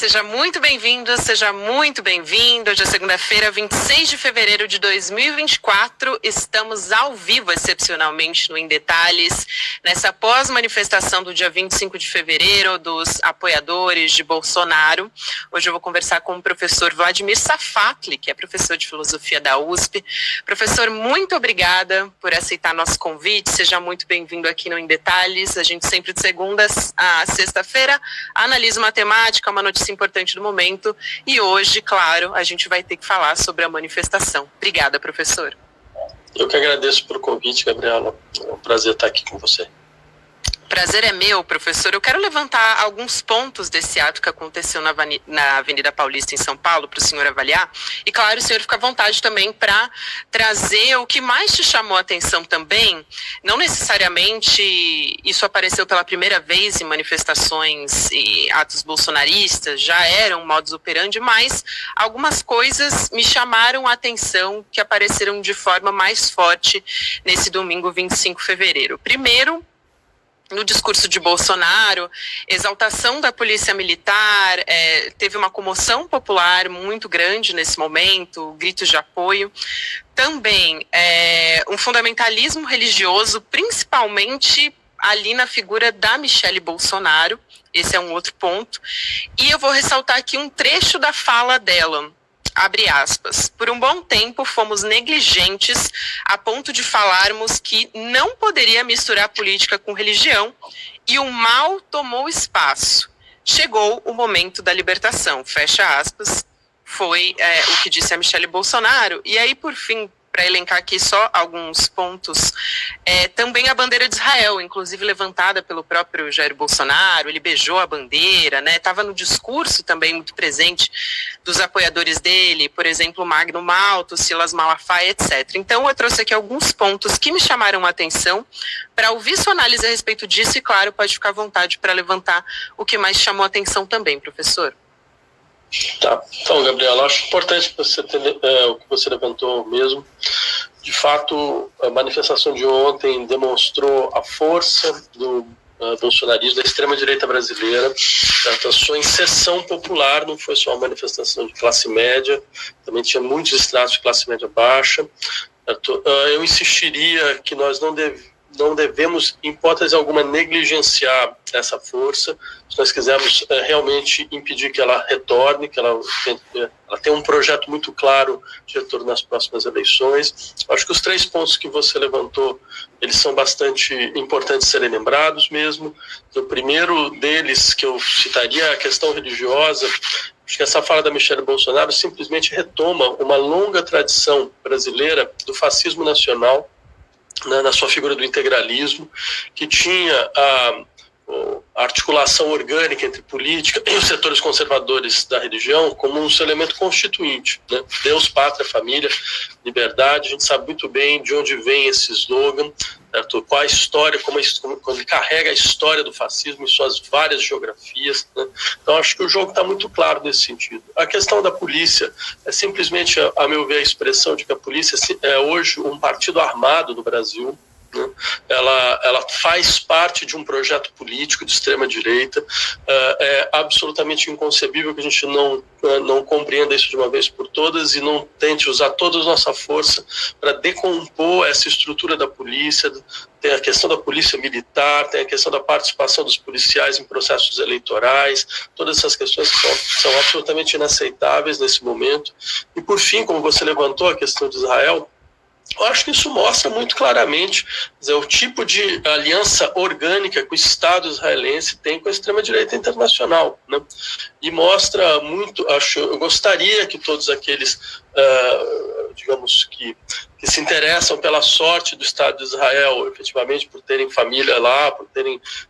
seja muito bem-vindo, seja muito bem-vindo. Hoje é segunda-feira, 26 de fevereiro de 2024. Estamos ao vivo, excepcionalmente, no Em Detalhes, nessa pós-manifestação do dia 25 de fevereiro dos apoiadores de Bolsonaro. Hoje eu vou conversar com o professor Vladimir Safatli, que é professor de filosofia da USP. Professor, muito obrigada por aceitar nosso convite. Seja muito bem-vindo aqui no Em Detalhes. A gente sempre de segunda a sexta-feira analisa uma temática, uma notícia importante do momento, e hoje, claro, a gente vai ter que falar sobre a manifestação. Obrigada, professor. Eu que agradeço pelo convite, Gabriela. É um prazer estar aqui com você. Prazer é meu, professor. Eu quero levantar alguns pontos desse ato que aconteceu na Avenida Paulista, em São Paulo, para o senhor avaliar. E, claro, o senhor fica à vontade também para trazer o que mais te chamou a atenção também. Não necessariamente isso apareceu pela primeira vez em manifestações e atos bolsonaristas, já era um modus operandi, mas algumas coisas me chamaram a atenção que apareceram de forma mais forte nesse domingo 25 de fevereiro. Primeiro, no discurso de Bolsonaro, exaltação da polícia militar, teve uma comoção popular muito grande nesse momento, gritos de apoio. Também um fundamentalismo religioso, principalmente ali na figura da Michelle Bolsonaro, esse é um outro ponto. E eu vou ressaltar aqui um trecho da fala dela. Abre aspas, por um bom tempo fomos negligentes a ponto de falarmos que não poderia misturar política com religião e o mal tomou espaço. Chegou o momento da libertação, fecha aspas, foi o que disse a Michelle Bolsonaro. E aí, por fim, para elencar aqui só alguns pontos, também a bandeira de Israel, inclusive levantada pelo próprio Jair Bolsonaro, ele beijou a bandeira, né? Estava no discurso também muito presente dos apoiadores dele, por exemplo, Magno Malta, Silas Malafaia, etc. Então eu trouxe aqui alguns pontos que me chamaram a atenção para ouvir sua análise a respeito disso e, claro, pode ficar à vontade para levantar o que mais chamou a atenção também, professor. Tá, então, Gabriela, acho importante você ter, o que você levantou mesmo. De fato, a manifestação de ontem demonstrou a força do bolsonarismo, da extrema-direita brasileira. A sua inserção popular não foi só uma manifestação de classe média, também tinha muitos estratos de classe média baixa. Eu insistiria que nós não devemos, em hipótese alguma, negligenciar essa força. Se nós quisermos realmente impedir que ela retorne, que ela tenha um projeto muito claro de retorno nas próximas eleições. Acho que os 3 pontos que você levantou, eles são bastante importantes serem lembrados mesmo. O primeiro deles, que eu citaria, é a questão religiosa. Acho que essa fala da Michelle Bolsonaro simplesmente retoma uma longa tradição brasileira do fascismo nacional, na sua figura do integralismo, que tinha a articulação orgânica entre política e os setores conservadores da religião como um elemento constituinte, né? Deus, pátria, família, liberdade. A gente sabe muito bem de onde vem esse slogan, certo? Qual a história, como ele carrega a história do fascismo em suas várias geografias, né? Então acho que o jogo está muito claro nesse sentido. A questão da polícia é simplesmente, a meu ver, a expressão de que a polícia é hoje um partido armado no Brasil. Ela faz parte de um projeto político de extrema-direita. É absolutamente inconcebível que a gente não compreenda isso de uma vez por todas e não tente usar toda a nossa força para decompor essa estrutura da polícia. Tem a questão da polícia militar, tem a questão da participação dos policiais em processos eleitorais, todas essas questões que são absolutamente inaceitáveis nesse momento. E, por fim, como você levantou a questão de Israel, eu acho que isso mostra muito claramente o tipo de aliança orgânica que o Estado israelense tem com a extrema-direita internacional, né? E mostra muito, eu gostaria que todos aqueles, digamos, que se interessam pela sorte do Estado de Israel, efetivamente por terem família lá,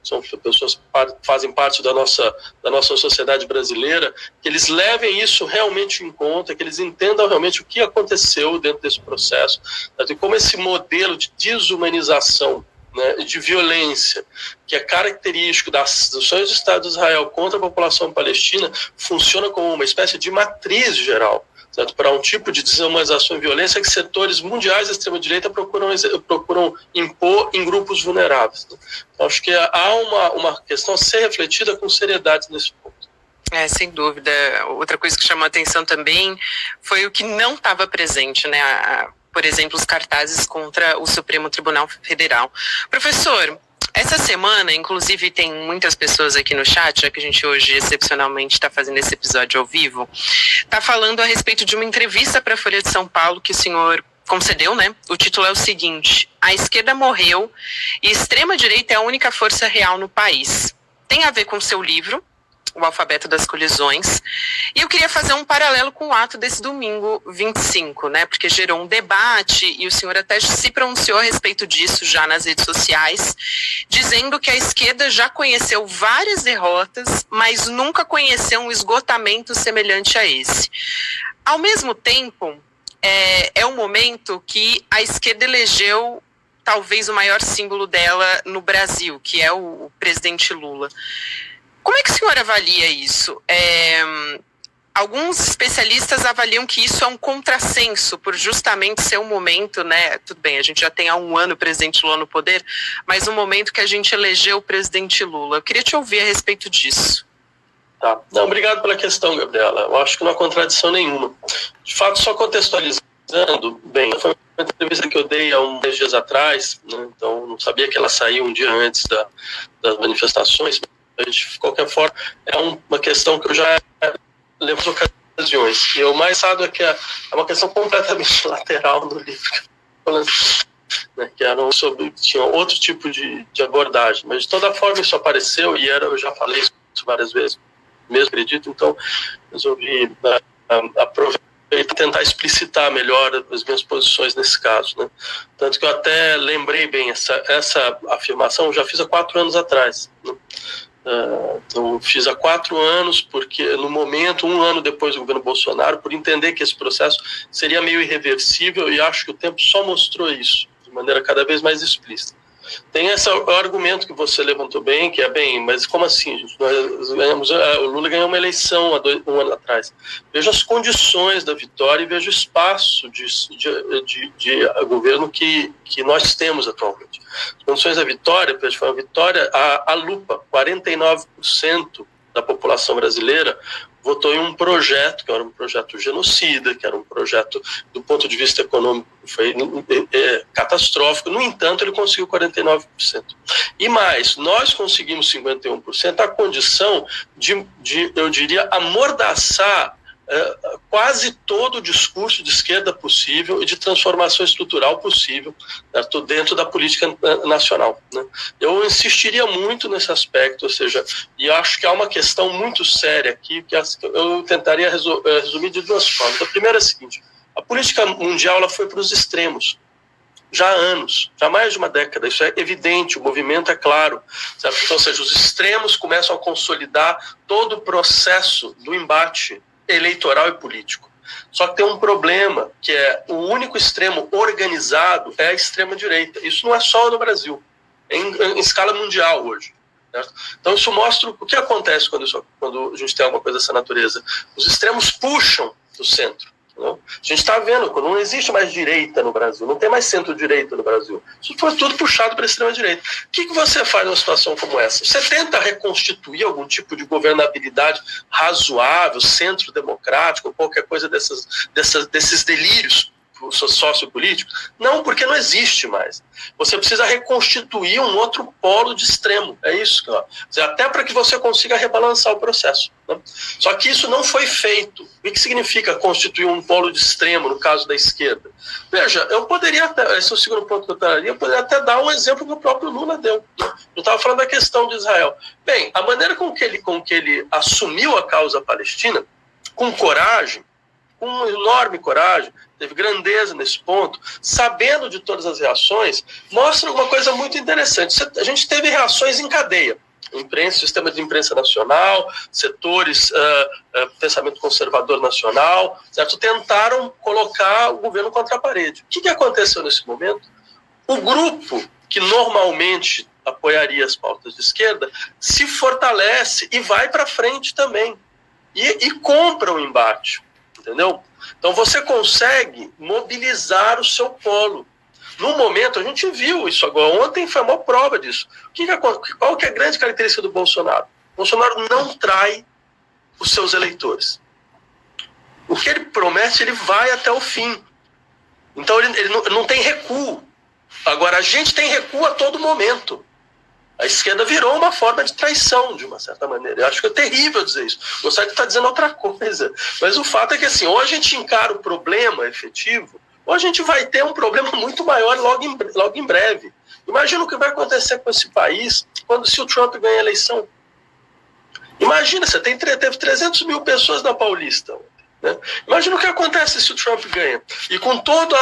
são pessoas que fazem parte da nossa sociedade brasileira, que eles levem isso realmente em conta, que eles entendam realmente o que aconteceu dentro desse processo, e como esse modelo de desumanização, né, de violência, que é característico das ações do Estado de Israel contra a população palestina, funciona como uma espécie de matriz geral, certo? Para um tipo de desumanização e violência que setores mundiais da extrema-direita procuram impor em grupos vulneráveis. Então, acho que há uma questão a ser refletida com seriedade nesse ponto. Sem dúvida. Outra coisa que chamou a atenção também foi o que não estava presente, né? Por exemplo, os cartazes contra o Supremo Tribunal Federal. Professor, essa semana, inclusive, tem muitas pessoas aqui no chat, já que a gente hoje, excepcionalmente, está fazendo esse episódio ao vivo, está falando a respeito de uma entrevista para a Folha de São Paulo que o senhor concedeu, né? O título é o seguinte: a esquerda morreu e extrema-direita é a única força real no país. Tem a ver com seu livro, O Alfabeto das Colisões, e eu queria fazer um paralelo com o ato desse domingo 25, né, porque gerou um debate e o senhor até se pronunciou a respeito disso já nas redes sociais, dizendo que a esquerda já conheceu várias derrotas, mas nunca conheceu um esgotamento semelhante a esse. Ao mesmo tempo, é um momento que a esquerda elegeu talvez o maior símbolo dela no Brasil, que é o presidente Lula. Como é que o senhor avalia isso? Alguns especialistas avaliam que isso é um contrassenso, por justamente ser um momento, né? Tudo bem, a gente já tem há um ano o presidente Lula no poder, mas um momento que a gente elegeu o presidente Lula. Eu queria te ouvir a respeito disso. Tá. Não, obrigado pela questão, Gabriela. Eu acho que não há contradição nenhuma. De fato, só contextualizando, bem, foi uma entrevista que eu dei há uns 10 dias atrás, né? Então não sabia que ela saiu um dia antes das manifestações. De qualquer forma, é uma questão que eu já levo em ocasiões. E o mais sábio é que é uma questão completamente lateral no livro, né, que tinha outro tipo de abordagem. Mas, de toda forma, isso apareceu e eu já falei isso várias vezes, mesmo acredito, então resolvi aproveitar e tentar explicitar melhor as minhas posições nesse caso, né? Tanto que eu até lembrei bem essa afirmação, eu já fiz há 4 anos atrás, né? Então, fiz há 4 anos, porque no momento, 1 ano depois do governo Bolsonaro, por entender que esse processo seria meio irreversível, e acho que o tempo só mostrou isso de maneira cada vez mais explícita. Tem esse argumento que você levantou bem, que é bem, mas como assim, gente? O Lula ganhou uma eleição há 1 ano atrás. Veja as condições da vitória e veja o espaço de governo que nós temos atualmente. As condições da vitória, foi uma vitória à lupa. 49% da população brasileira votou em um projeto, que era um projeto genocida, que era um projeto, do ponto de vista econômico, foi catastrófico. No entanto, ele conseguiu 49%. E mais, nós conseguimos 51%, a condição de, eu diria, amordaçar quase todo o discurso de esquerda possível e de transformação estrutural possível, certo? Dentro da política nacional, né? Eu insistiria muito nesse aspecto, ou seja, e acho que há uma questão muito séria aqui, que eu tentaria resumir de 2 formas. A primeira é a seguinte: a política mundial ela foi para os extremos, já há anos, já há mais de uma década, isso é evidente, o movimento é claro, certo? Então, ou seja, os extremos começam a consolidar todo o processo do embate eleitoral e político. Só que tem um problema, que é o único extremo organizado é a extrema-direita. Isso não é só no Brasil, é em escala mundial hoje, certo? Então isso mostra o que acontece quando a gente tem alguma coisa dessa natureza. Os extremos puxam do centro. Não? A gente está vendo, quando não existe mais direita no Brasil, não tem mais centro-direita no Brasil. Isso foi tudo puxado para a extrema-direita. O que você faz numa situação como essa? Você tenta reconstituir algum tipo de governabilidade razoável, centro-democrático, qualquer coisa desses delírios sociopolíticos? Não, porque não existe mais. Você precisa reconstituir um outro polo de extremo. É isso, até para que você consiga rebalançar o processo, né? Só que isso não foi feito. O que significa constituir um polo de extremo no caso da esquerda? Veja, eu poderia até, esse é o segundo ponto que eu traria, eu poderia até dar um exemplo que o próprio Lula deu, né? Eu estava falando da questão de Israel. Bem, a maneira com que ele assumiu a causa palestina, com coragem, com uma enorme coragem, teve grandeza nesse ponto, sabendo de todas as reações, mostra uma coisa muito interessante. A gente teve reações em cadeia. Imprensa, sistema de imprensa nacional, setores, pensamento conservador nacional, certo? Tentaram colocar o governo contra a parede. O que aconteceu nesse momento? O grupo que normalmente apoiaria as pautas de esquerda se fortalece e vai para frente também. E compra o embate. Entendeu? Então você consegue mobilizar o seu polo. No momento, a gente viu isso agora. Ontem foi uma prova disso. Qual que é a grande característica do Bolsonaro? O Bolsonaro não trai os seus eleitores. O que ele promete, ele vai até o fim. Então ele não tem recuo. Agora, a gente tem recuo a todo momento. A esquerda virou uma forma de traição, de uma certa maneira. Eu acho que é terrível dizer isso. Gostaria de estar dizendo outra coisa. Mas o fato é que, assim, ou a gente encara o problema efetivo, ou a gente vai ter um problema muito maior logo em breve. Imagina o que vai acontecer com esse país se o Trump ganhar a eleição. Imagina, você teve 300 mil pessoas na Paulista. Né? Imagina o que acontece se o Trump ganha. E com todo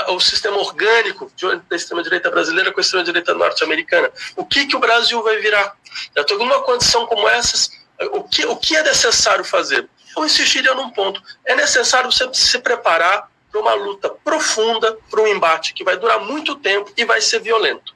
o sistema orgânico da extrema-direita brasileira com a extrema-direita norte-americana, o que o Brasil vai virar? Numa condição como essas, o que é necessário fazer? Eu insistiria num ponto. É necessário você se preparar para uma luta profunda, para um embate que vai durar muito tempo e vai ser violento.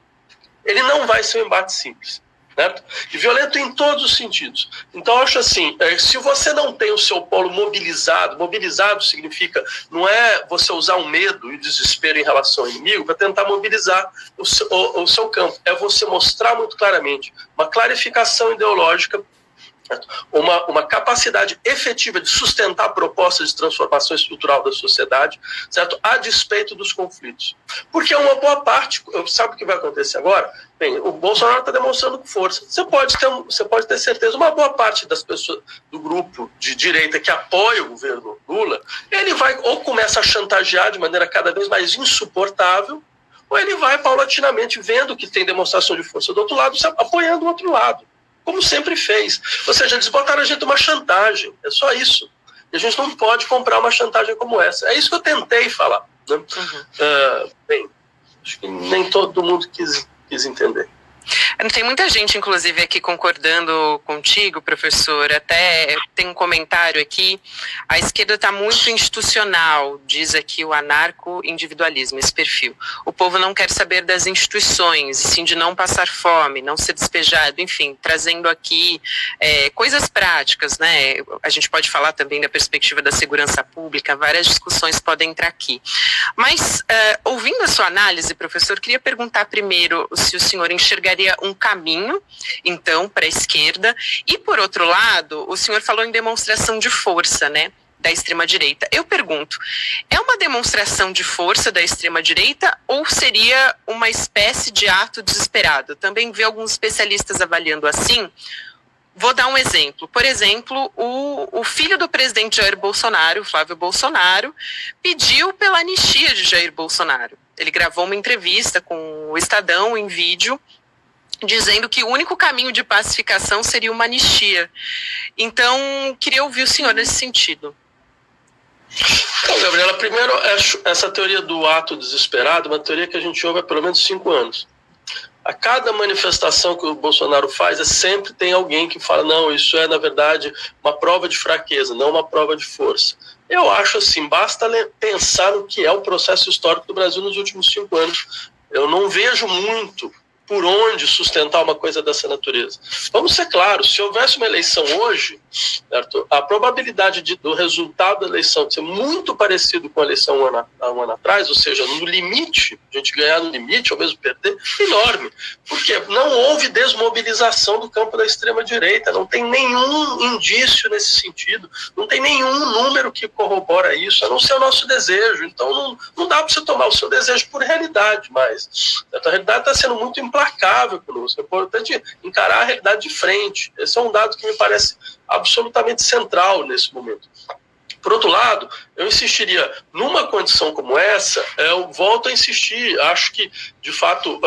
Ele não vai ser um embate simples. Certo? E violento em todos os sentidos. Então, eu acho assim, se você não tem o seu polo mobilizado significa, não é você usar o medo e o desespero em relação ao inimigo para tentar mobilizar o seu campo. É você mostrar muito claramente uma clarificação ideológica, uma capacidade efetiva de sustentar propostas de transformação estrutural da sociedade, certo? A despeito dos conflitos. Porque uma boa parte, sabe o que vai acontecer agora? Bem, o Bolsonaro está demonstrando força. Você pode ter certeza, uma boa parte das pessoas do grupo de direita que apoia o governo Lula, ele vai ou começa a chantagear de maneira cada vez mais insuportável, ou ele vai paulatinamente vendo que tem demonstração de força do outro lado, apoiando o outro lado. Como sempre fez. Ou seja, eles botaram a gente uma chantagem. É só isso. E a gente não pode comprar uma chantagem como essa. É isso que eu tentei falar. Né? Uhum. Bem, acho que nem todo mundo quis entender. Tem muita gente, inclusive, aqui concordando contigo, professor. Até tem um comentário aqui. A esquerda está muito institucional, diz aqui o anarco-individualismo, esse perfil. O povo não quer saber das instituições, sim de não passar fome, não ser despejado, enfim, trazendo aqui coisas práticas, né? A gente pode falar também da perspectiva da segurança pública, várias discussões podem entrar aqui. Mas, ouvindo a sua análise, professor, queria perguntar primeiro se o senhor enxergaria um caminho, então, para a esquerda, e, por outro lado, o senhor falou em demonstração de força, né, da extrema-direita. Eu pergunto, é uma demonstração de força da extrema-direita ou seria uma espécie de ato desesperado? Também vi alguns especialistas avaliando assim. Vou dar um exemplo. Por exemplo, o filho do presidente Jair Bolsonaro, Flávio Bolsonaro, pediu pela anistia de Jair Bolsonaro. Ele gravou uma entrevista com o Estadão em vídeo, dizendo que o único caminho de pacificação seria uma anistia. Então, queria ouvir o senhor nesse sentido. Então, Gabriela, primeiro, essa teoria do ato desesperado é uma teoria que a gente ouve há pelo menos 5 anos. A cada manifestação que o Bolsonaro faz, sempre tem alguém que fala, não, isso é, na verdade, uma prova de fraqueza, não uma prova de força. Eu acho assim, basta pensar no que é o processo histórico do Brasil nos últimos 5 anos. Eu não vejo muito por onde sustentar uma coisa dessa natureza. Vamos ser claros, se houvesse uma eleição hoje, certo? A probabilidade do resultado da eleição ser muito parecido com a eleição há um ano atrás, ou seja, no limite, a gente ganhar no limite ou mesmo perder, enorme. Porque não houve desmobilização do campo da extrema-direita, não tem nenhum indício nesse sentido, não tem nenhum número que corrobora isso, a não ser o nosso desejo. Então não dá para você tomar o seu desejo por realidade, mas a realidade está sendo muito implacável conosco. É importante encarar a realidade de frente. Esse é um dado que me parece absolutamente central nesse momento. Por outro lado, eu insistiria, numa condição como essa, eu volto a insistir, acho que, de fato,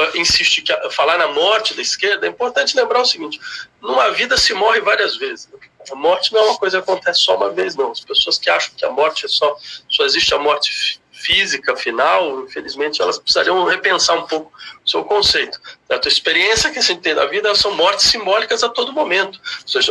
falar na morte da esquerda, é importante lembrar o seguinte, numa vida se morre várias vezes. A morte não é uma coisa que acontece só uma vez, não. As pessoas que acham que a morte só existe a morte física final, infelizmente, elas precisariam repensar um pouco o seu conceito. A experiência que a gente tem da vida são mortes simbólicas a todo momento,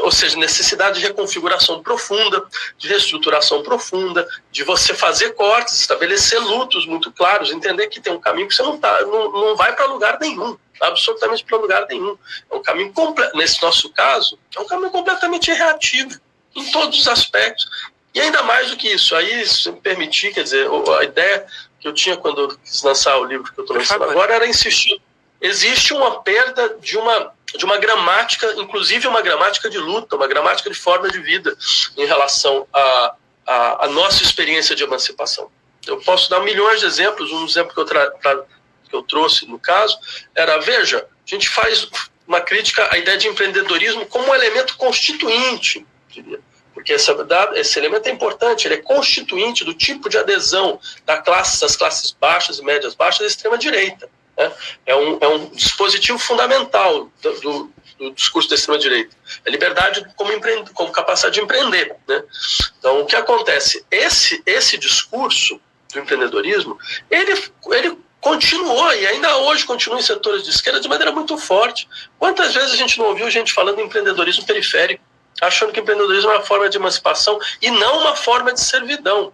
ou seja, necessidade de reconfiguração profunda, de reestruturação profunda, de você fazer cortes, estabelecer lutos muito claros, entender que tem um caminho que você não vai para lugar nenhum, absolutamente para lugar nenhum. É um caminho, nesse nosso caso, é um caminho completamente reativo, em todos os aspectos. E ainda mais do que isso, aí, se me permitir, quer dizer, a ideia que eu tinha quando eu quis lançar o livro que eu estou lançando agora era insistir. Existe uma perda de uma de uma gramática, inclusive uma gramática de luta, uma gramática de forma de vida em relação à nossa experiência de emancipação. Eu posso dar milhões de exemplos. Um exemplo que eu trouxe no caso era, veja, a gente faz uma crítica à ideia de empreendedorismo como um elemento constituinte, diria. Porque esse elemento é importante, ele é constituinte do tipo de adesão das classes baixas e médias baixas da extrema-direita. Né? É um dispositivo fundamental do discurso da extrema-direita. É liberdade como capacidade de empreender. Né? Então, o que acontece? Esse discurso do empreendedorismo, ele continuou, e ainda hoje continua em setores de esquerda de maneira muito forte. Quantas vezes a gente não ouviu gente falando em empreendedorismo periférico, achando que empreendedorismo é uma forma de emancipação e não uma forma de servidão.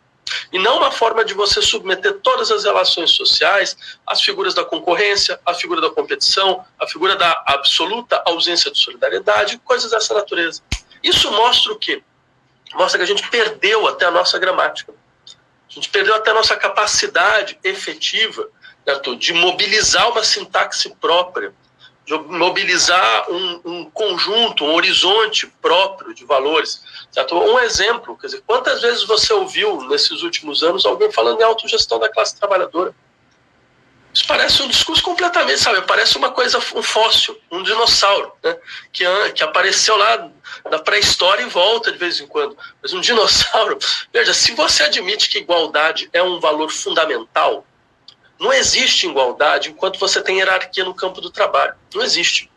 E não uma forma de você submeter todas as relações sociais às figuras da concorrência, à figura da competição, à figura da absoluta ausência de solidariedade, coisas dessa natureza. Isso mostra o quê? Mostra que a gente perdeu até a nossa gramática. A gente perdeu até a nossa capacidade efetiva, certo? De mobilizar uma sintaxe própria, de mobilizar um conjunto, um horizonte próprio de valores. Certo? Um exemplo, quer dizer, quantas vezes você ouviu nesses últimos anos alguém falando em autogestão da classe trabalhadora? Isso parece um discurso completamente, sabe? Parece uma coisa, um fóssil, um dinossauro, né? que apareceu lá na pré-história e volta de vez em quando. Mas um dinossauro... Veja, se você admite que igualdade é um valor fundamental, não existe igualdade enquanto você tem hierarquia no campo do trabalho. Não existe.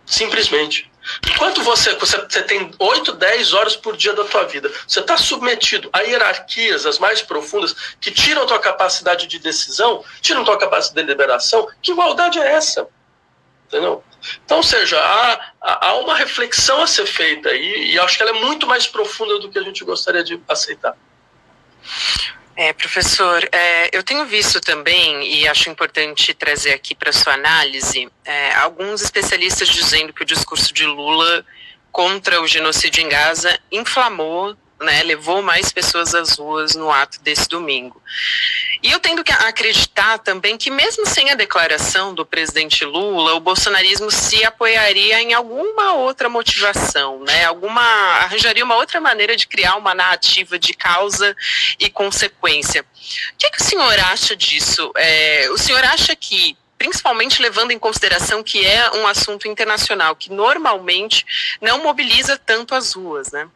Simplesmente. Enquanto você tem 8, 10 horas por dia da tua vida, você está submetido a hierarquias as mais profundas que tiram a tua capacidade de decisão, tiram a tua capacidade de deliberação, que igualdade é essa? Entendeu? Então, ou seja, há uma reflexão a ser feita aí, e acho que ela é muito mais profunda do que a gente gostaria de aceitar. Professor, eu tenho visto também, e acho importante trazer aqui para sua análise, alguns especialistas dizendo que o discurso de Lula contra o genocídio em Gaza inflamou, né, levou mais pessoas às ruas no ato desse domingo. E eu tendo que acreditar também que mesmo sem a declaração do presidente Lula, o bolsonarismo se apoiaria em alguma outra motivação, né? Arranjaria uma outra maneira de criar uma narrativa de causa e consequência. O que o senhor acha disso? O senhor acha que, principalmente levando em consideração que é um assunto internacional, que normalmente não mobiliza tanto as ruas, né?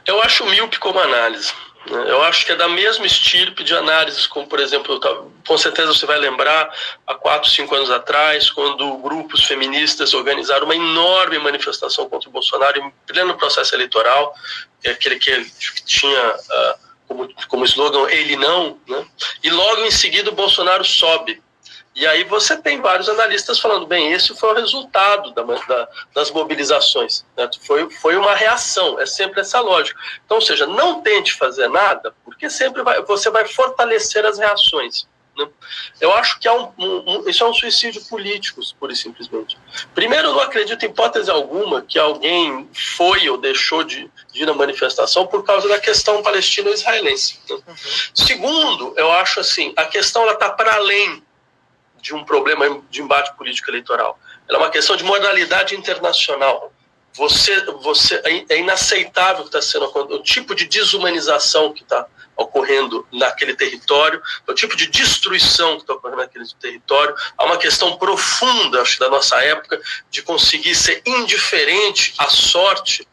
Eu acho míope como análise. Eu acho que é da mesma estirpe de análises, como, por exemplo, com certeza você vai lembrar, há 4, 5 anos atrás, quando grupos feministas organizaram uma enorme manifestação contra o Bolsonaro em pleno processo eleitoral, aquele que tinha como slogan "ele não", né? E logo em seguida o Bolsonaro sobe. E aí você tem vários analistas falando, bem, esse foi o resultado das mobilizações, né? Foi uma reação, é sempre essa lógica. Então, ou seja, não tente fazer nada, porque sempre você vai fortalecer as reações. Né? Eu acho que isso é um suicídio político, pura e simplesmente. Primeiro, eu não acredito em hipótese alguma que alguém foi ou deixou de ir na manifestação por causa da questão palestino-israelense. Né? Uhum. Segundo, eu acho assim, a questão está para além de um problema de embate político eleitoral. Ela é uma questão de moralidade internacional. É inaceitável que está sendo o tipo de desumanização que está ocorrendo naquele território, o tipo de destruição que está ocorrendo naquele território. Há uma questão profunda, acho, da nossa época, de conseguir ser indiferente à sorte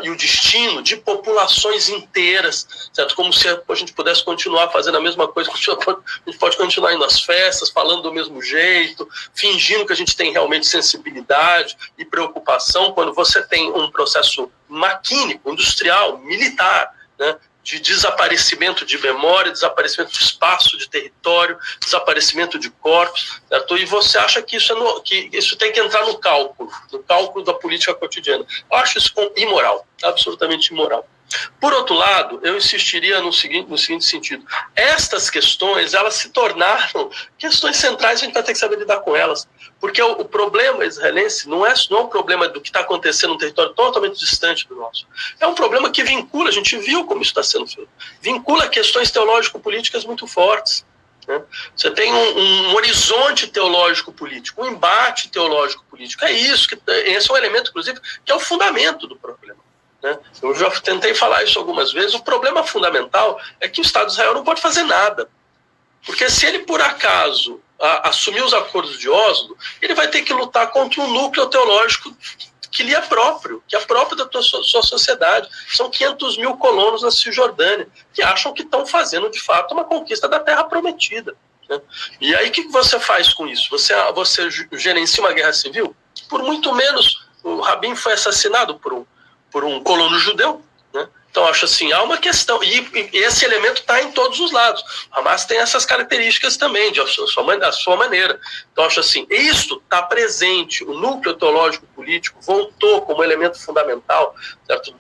e o destino de populações inteiras, certo? Como se a gente pudesse continuar fazendo a mesma coisa, a gente pode continuar indo às festas, falando do mesmo jeito, fingindo que a gente tem realmente sensibilidade e preocupação, quando você tem um processo maquínico, industrial, militar, né? De desaparecimento de memória, desaparecimento de espaço, de território, desaparecimento de corpos, certo? E você acha que isso tem que entrar no cálculo da política cotidiana. Eu acho isso imoral, absolutamente imoral. Por outro lado, eu insistiria no seguinte sentido. Estas questões, elas se tornaram questões centrais, a gente vai ter que saber lidar com elas. Porque o problema israelense não é um problema do que está acontecendo num território totalmente distante do nosso. É um problema que vincula, a gente viu como isso está sendo feito, vincula questões teológico-políticas muito fortes. né? Você tem um horizonte teológico-político, um embate teológico-político. É isso, esse é um elemento, inclusive, que é o fundamento do problema, né? Eu já tentei falar isso algumas vezes. O problema fundamental é que o Estado de Israel não pode fazer nada. Porque se ele, por acaso, assumir os acordos de Oslo, ele vai ter que lutar contra um núcleo teológico que lhe é próprio, que é próprio da sua sociedade. São 500 mil colonos na Cisjordânia, que acham que estão fazendo, de fato, uma conquista da Terra Prometida, né? E aí, o que você faz com isso? Você gerencia uma guerra civil? Por muito menos, o Rabin foi assassinado por um colono judeu, né? Então, acho assim, há uma questão, e esse elemento está em todos os lados. O Hamas tem essas características também, da sua maneira. Então, acho assim, isso está presente, o núcleo teológico-político voltou como elemento fundamental, certo?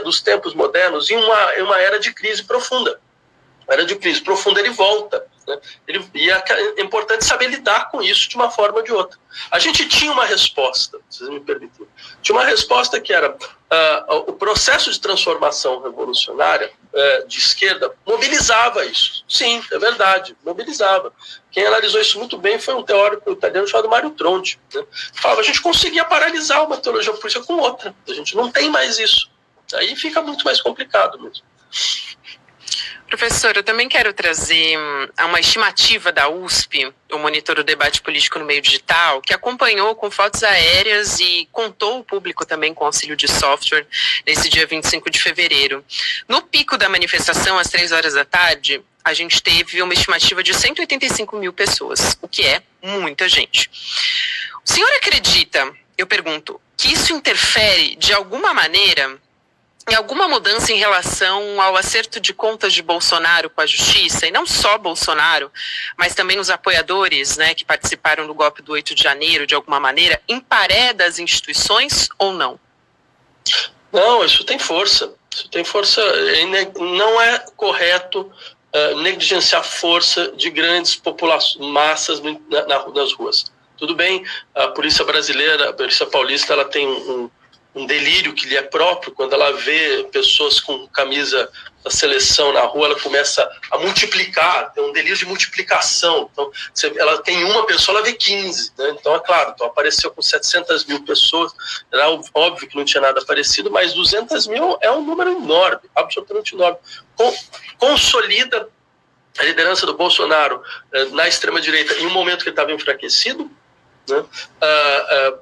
Dos tempos modernos em uma era de crise profunda. A era de crise profunda, ele volta, né? E é importante saber lidar com isso de uma forma ou de outra. A gente tinha uma resposta, se vocês me permitirem. Tinha uma resposta que era o processo de transformação revolucionária de esquerda mobilizava isso. Sim, é verdade, mobilizava. Quem analisou isso muito bem foi um teórico italiano chamado Mario Tronti, né? Falava, a gente conseguia paralisar uma teologia política com outra. A gente não tem mais isso. Aí fica muito mais complicado mesmo. Professor, eu também quero trazer uma estimativa da USP, o Monitor do Debate Político no Meio Digital, que acompanhou com fotos aéreas e contou o público também com auxílio de software nesse dia 25 de fevereiro. No pico da manifestação, às 3 horas da tarde, a gente teve uma estimativa de 185 mil pessoas, o que é muita gente. O senhor acredita, eu pergunto, que isso interfere de alguma maneira em alguma mudança em relação ao acerto de contas de Bolsonaro com a justiça, e não só Bolsonaro, mas também os apoiadores, né, que participaram do golpe do 8 de janeiro, de alguma maneira, emparedam as instituições ou não? Não, isso tem força. Isso tem força. Não é correto negligenciar a força de grandes massas nas ruas. Tudo bem, a polícia brasileira, a polícia paulista, ela tem um delírio que lhe é próprio. Quando ela vê pessoas com camisa da seleção na rua, ela começa a multiplicar, tem um delírio de multiplicação. Então, ela tem uma pessoa, ela vê 15, né? Então, é claro, então apareceu com 700 mil pessoas, era óbvio que não tinha nada parecido, mas 200 mil é um número enorme, absolutamente enorme. Consolida a liderança do Bolsonaro na extrema-direita em um momento que ele estava enfraquecido, né?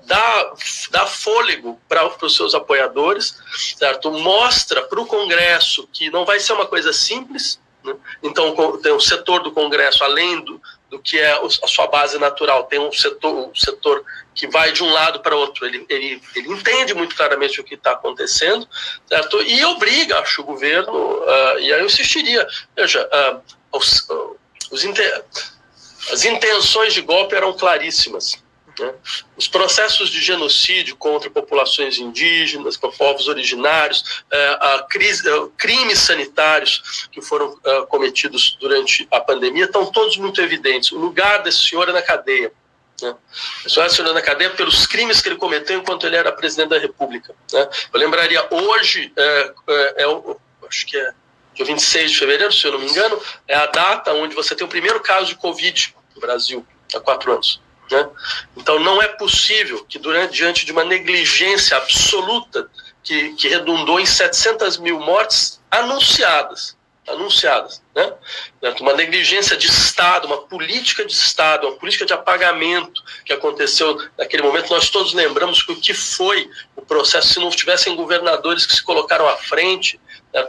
Dá fôlego para os seus apoiadores, certo? Mostra para o Congresso que não vai ser uma coisa simples, né? Então tem um setor do Congresso, além do que é a sua base natural, tem um setor que vai de um lado para outro, ele entende muito claramente o que está acontecendo, certo? E obriga, acho, o governo, e aí eu insistiria, veja, as intenções de golpe eram claríssimas, né? Os processos de genocídio contra populações indígenas, contra povos originários, crimes sanitários que foram cometidos durante a pandemia estão todos muito evidentes. O lugar desse senhor é na cadeia, né? Esse senhor é na cadeia pelos crimes que ele cometeu enquanto ele era presidente da República, né? Eu lembraria, hoje, acho que é dia 26 de fevereiro, se eu não me engano, é a data onde você tem o primeiro caso de Covid no Brasil, há 4 anos. Né? Então não é possível que diante de uma negligência absoluta que redundou em 700 mil mortes anunciadas, né? Uma negligência de Estado, uma política de Estado, uma política de apagamento que aconteceu naquele momento. Nós todos lembramos o que foi o processo, se não tivessem governadores que se colocaram à frente, né,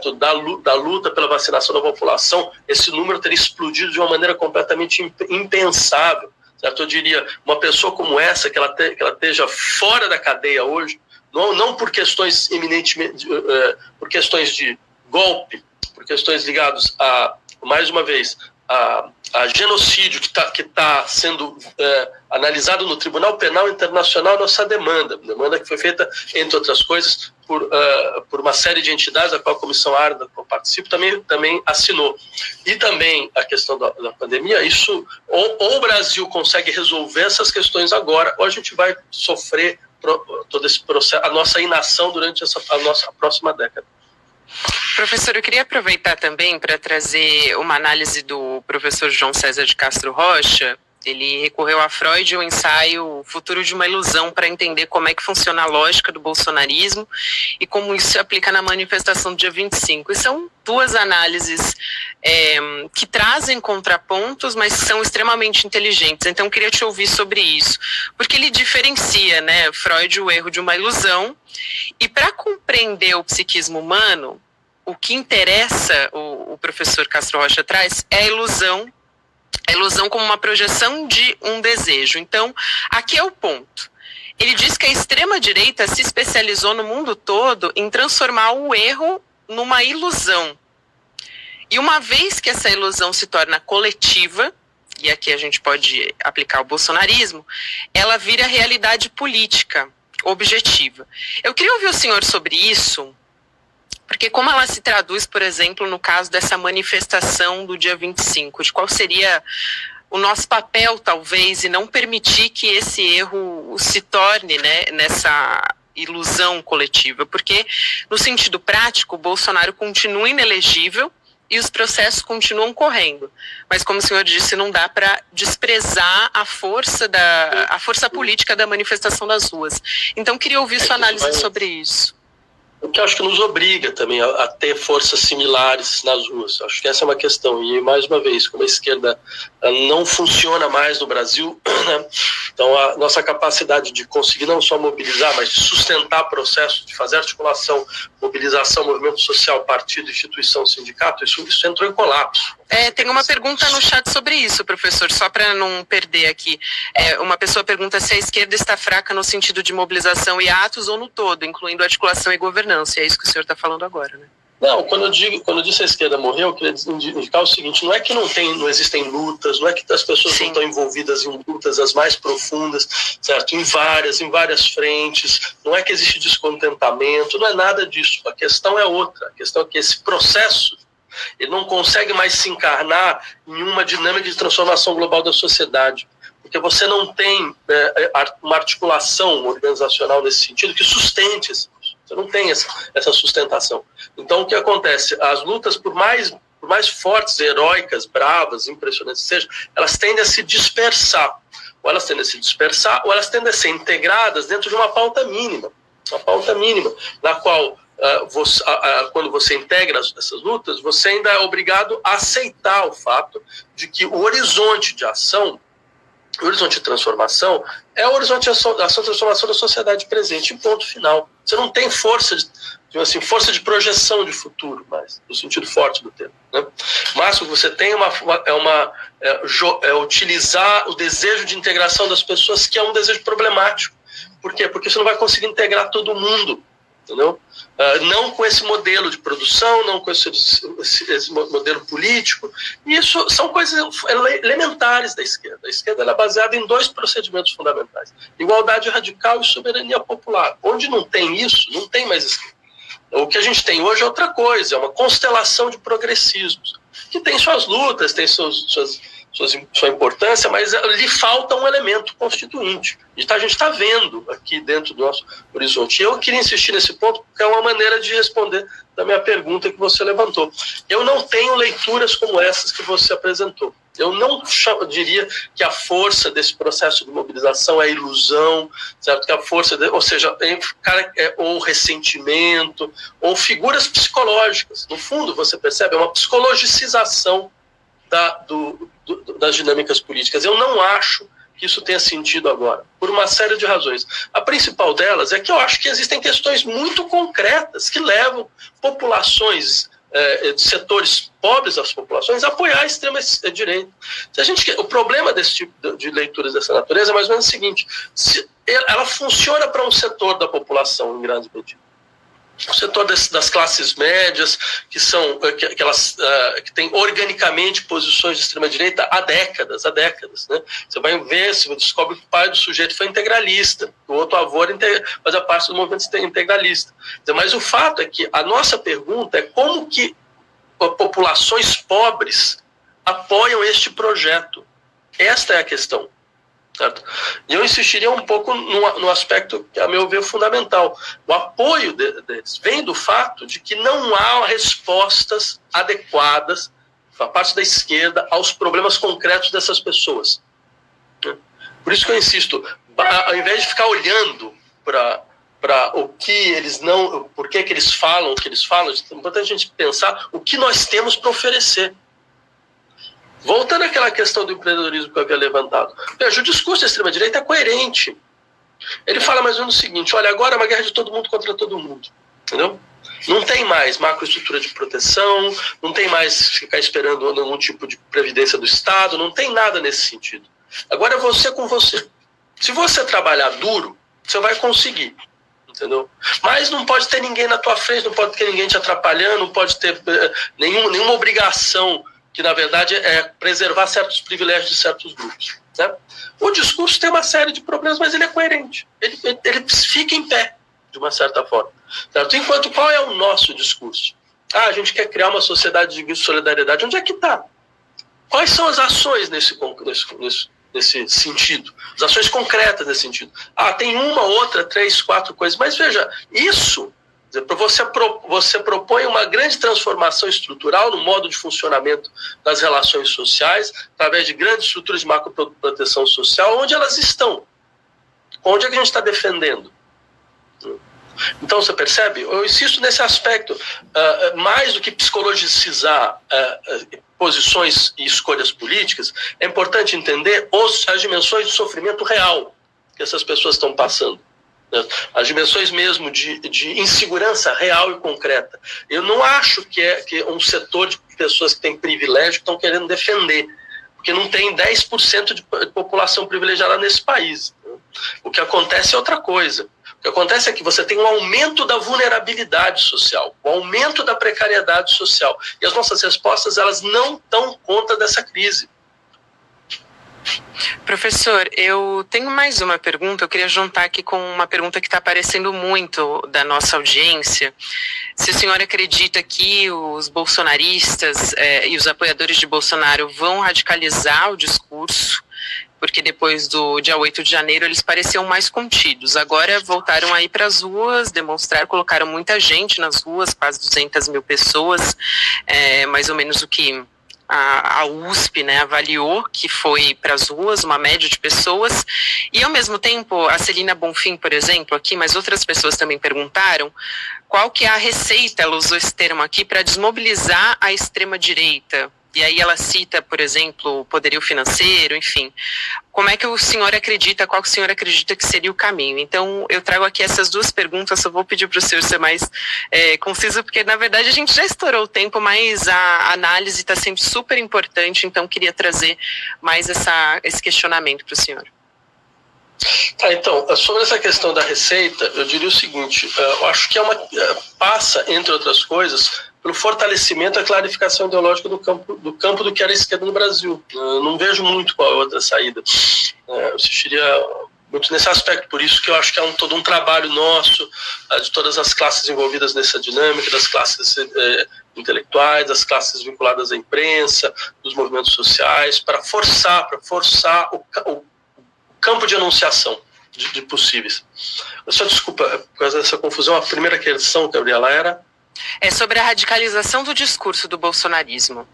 da luta pela vacinação da população, esse número teria explodido de uma maneira completamente impensável. Eu diria, uma pessoa como essa, que ela esteja fora da cadeia hoje, não por questões eminentemente, por questões de golpe, por questões ligadas mais uma vez, a genocídio que tá sendo analisado no Tribunal Penal Internacional, nossa demanda que foi feita, entre outras coisas, por uma série de entidades, a qual a Comissão Arda, que eu participo, também assinou. E também a questão da pandemia, isso, ou o Brasil consegue resolver essas questões agora, ou a gente vai sofrer todo esse processo, a nossa inação durante a nossa próxima década. Professor, eu queria aproveitar também para trazer uma análise do professor João César de Castro Rocha. Ele recorreu a Freud, o ensaio Futuro de uma Ilusão, para entender como é que funciona a lógica do bolsonarismo e como isso se aplica na manifestação do dia 25. E são duas análises que trazem contrapontos, mas que são extremamente inteligentes. Então, eu queria te ouvir sobre isso, porque ele diferencia, né, Freud, o erro de uma ilusão, e para compreender o psiquismo humano, o que interessa, o professor Castro Rocha traz, é a ilusão como uma projeção de um desejo. Então, aqui é o ponto. Ele diz que a extrema-direita se especializou no mundo todo em transformar o erro numa ilusão. E uma vez que essa ilusão se torna coletiva, e aqui a gente pode aplicar o bolsonarismo, ela vira realidade política, objetiva. Eu queria ouvir o senhor sobre isso, porque como ela se traduz, por exemplo, no caso dessa manifestação do dia 25, de qual seria o nosso papel, talvez, e não permitir que esse erro se torne, né, nessa ilusão coletiva, porque, no sentido prático, o Bolsonaro continua inelegível e os processos continuam correndo. Mas, como o senhor disse, não dá para desprezar a força política da manifestação das ruas. Então, queria ouvir sua análise sobre isso. O que eu acho que nos obriga também a ter forças similares nas ruas. Acho que essa é uma questão. E, mais uma vez, como a esquerda não funciona mais no Brasil, né? Então a nossa capacidade de conseguir não só mobilizar, mas de sustentar processos, de fazer articulação, mobilização, movimento social, partido, instituição, sindicato, isso entrou em colapso. Tem uma pergunta no chat sobre isso, professor, só para não perder aqui. Uma pessoa pergunta se a esquerda está fraca no sentido de mobilização e atos ou no todo, incluindo articulação e governança. E é isso que o senhor está falando agora, né? Não, quando eu disse a esquerda morreu, eu queria indicar o seguinte: não é que não existem lutas, não é que as pessoas não estão envolvidas em lutas as mais profundas, certo? Em várias frentes, não é que existe descontentamento, não é nada disso. A questão é outra, a questão é que esse processo ele não consegue mais se encarnar em uma dinâmica de transformação global da sociedade, porque você não tem uma articulação organizacional nesse sentido que sustente isso. Você não tem essa sustentação. Então, o que acontece? As lutas, por mais fortes, heróicas, bravas, impressionantes sejam, elas tendem a se dispersar. Ou elas tendem a ser integradas dentro de uma pauta mínima. Uma pauta mínima, na qual, quando você integra essas lutas, você ainda é obrigado a aceitar o fato de que o horizonte de ação, o horizonte de transformação, é o horizonte de ação transformação da sociedade presente, em ponto final. Você não tem força de projeção de futuro, mais, no sentido forte do termo, né? O máximo que você tem é utilizar o desejo de integração das pessoas, que é um desejo problemático. Por quê? Porque você não vai conseguir integrar todo mundo, entendeu? Não com esse modelo de produção, não com esse modelo político. E isso são coisas elementares da esquerda. A esquerda é baseada em dois procedimentos fundamentais: igualdade radical e soberania popular. Onde não tem isso, não tem mais esquerda. O que a gente tem hoje é outra coisa, é uma constelação de progressismos, que tem suas lutas, tem sua importância, mas lhe falta um elemento constituinte. A gente está vendo aqui dentro do nosso horizonte. Eu queria insistir nesse ponto, porque é uma maneira de responder da minha pergunta que você levantou. Eu não tenho leituras como essas que você apresentou. Eu não diria que a força desse processo de mobilização é a ilusão, certo? Que a força, ou seja, ou ressentimento, ou figuras psicológicas. No fundo, você percebe, é uma psicologicização das dinâmicas políticas. Eu não acho que isso tenha sentido agora, por uma série de razões. A principal delas é que eu acho que existem questões muito concretas que levam populações, setores pobres das populações, a apoiar a extrema-direita. O problema desse tipo de leituras dessa natureza é mais ou menos o seguinte: ela funciona para um setor da população, em grande medida. O setor das classes médias, que têm organicamente posições de extrema-direita há décadas, né? Você vai ver, você descobre que o pai do sujeito foi integralista, o outro avô fazia parte do movimento integralista. Mas o fato é que a nossa pergunta é como que populações pobres apoiam este projeto. Esta é a questão. certo? E eu insistiria um pouco no aspecto que, a meu ver, é fundamental. O apoio deles vem do fato de que não há respostas adequadas da parte da esquerda aos problemas concretos dessas pessoas. Por isso que eu insisto, ao invés de ficar olhando para o que eles não, por que eles falam o que eles falam, é importante a gente pensar o que nós temos para oferecer. Voltando àquela questão do empreendedorismo que eu havia levantado, veja, o discurso da extrema-direita é coerente. Ele fala mais ou menos o seguinte: olha, agora é uma guerra de todo mundo contra todo mundo, entendeu? Não tem mais macroestrutura de proteção, não tem mais ficar esperando algum tipo de previdência do Estado, não tem nada nesse sentido. Agora é você com você. Se você trabalhar duro, você vai conseguir, entendeu? Mas não pode ter ninguém na tua frente, não pode ter ninguém te atrapalhando, não pode ter nenhuma obrigação que, na verdade, é preservar certos privilégios de certos grupos, né? O discurso tem uma série de problemas, mas ele é coerente. Ele fica em pé, de uma certa forma. Certo? Enquanto, qual é o nosso discurso? A gente quer criar uma sociedade de solidariedade. Onde é que está? Quais são as ações nesse sentido? As ações concretas nesse sentido. Tem uma, outra, 3, 4 coisas. Mas veja, isso... Você propõe uma grande transformação estrutural no modo de funcionamento das relações sociais, através de grandes estruturas de macroproteção social, onde elas estão. Onde é que a gente está defendendo? Então, você percebe? Eu insisto nesse aspecto. Mais do que psicologizar posições e escolhas políticas, é importante entender as dimensões de sofrimento real que essas pessoas estão passando. As dimensões mesmo de insegurança real e concreta. Eu não acho que é um setor de pessoas que têm privilégio que estão querendo defender, porque não tem 10% de população privilegiada nesse país. O que acontece é outra coisa. O que acontece é que você tem um aumento da vulnerabilidade social, um aumento da precariedade social. E as nossas respostas, elas não dão conta dessa crise. Professor, eu tenho mais uma pergunta, eu queria juntar aqui com uma pergunta que está aparecendo muito da nossa audiência. Se o senhor acredita que os bolsonaristas e os apoiadores de Bolsonaro vão radicalizar o discurso, porque depois do dia 8 de janeiro eles pareciam mais contidos. Agora voltaram a ir para as ruas, demonstrar, colocaram muita gente nas ruas, quase 200 mil pessoas, mais ou menos o que a USP, né, avaliou que foi para as ruas, uma média de pessoas, e ao mesmo tempo, a Celina Bonfim, por exemplo, aqui, mas outras pessoas também perguntaram qual que é a receita, ela usou esse termo aqui, para desmobilizar a extrema-direita. E aí ela cita, por exemplo, o poderio financeiro, enfim. Como é que o senhor acredita, qual que o senhor acredita que seria o caminho? Então, eu trago aqui essas duas perguntas, só vou pedir para o senhor ser mais conciso, porque, na verdade, a gente já estourou o tempo, mas a análise está sendo super importante, então queria trazer mais esse questionamento para o senhor. Então, sobre essa questão da receita, eu diria o seguinte, eu acho que passa, entre outras coisas, pelo fortalecimento e clarificação ideológica do campo do que era a esquerda no Brasil. Eu não vejo muito qual é a outra saída. Eu assistiria muito nesse aspecto, por isso que eu acho que é todo um trabalho nosso, de todas as classes envolvidas nessa dinâmica, das classes intelectuais, das classes vinculadas à imprensa, dos movimentos sociais, para forçar o campo de enunciação de possíveis. Só desculpa, por causa dessa confusão, a primeira questão, Gabriela, era... É sobre a radicalização do discurso do bolsonarismo.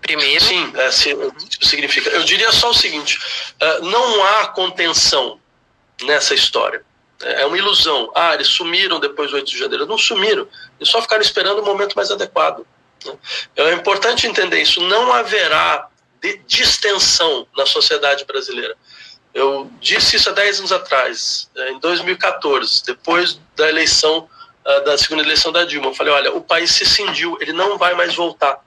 Primeiro... Sim, significa. Eu diria só o seguinte, não há contenção nessa história. É uma ilusão. Eles sumiram depois do 8 de janeiro. Não sumiram, eles só ficaram esperando o momento mais adequado. É importante entender isso. Não haverá distensão na sociedade brasileira. Eu disse isso há 10 anos atrás, em 2014, depois da segunda eleição da Dilma. Eu falei, olha, o país se cindiu, ele não vai mais voltar,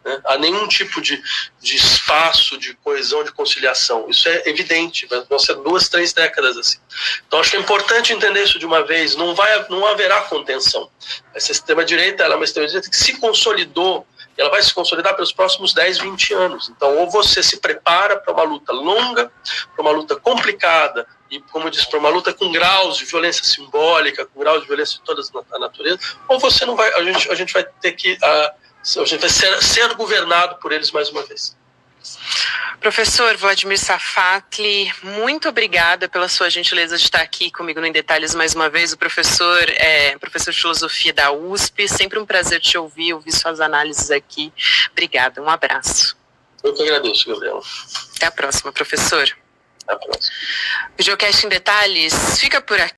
né, a nenhum tipo de espaço, de coesão, de conciliação. Isso é evidente, vão ser 2, 3 décadas assim. Então acho que é importante entender isso de uma vez, não haverá contenção. Essa extrema-direita, ela é uma extrema-direita que se consolidou, ela vai se consolidar pelos próximos 10, 20 anos. Então, ou você se prepara para uma luta longa, para uma luta complicada, e, como eu disse, para uma luta com graus de violência simbólica, com graus de violência de toda a natureza, ou você não vai, a gente vai ter que, a gente vai ser governado por eles mais uma vez. Professor Vladimir Safatli, muito obrigada pela sua gentileza de estar aqui comigo no Em Detalhes mais uma vez. O professor professor de filosofia da USP, sempre um prazer te ouvir suas análises aqui. Obrigada, um abraço. Eu que agradeço, Gabriela. Até a próxima, professor. Até a próxima. Videocast Em Detalhes fica por aqui.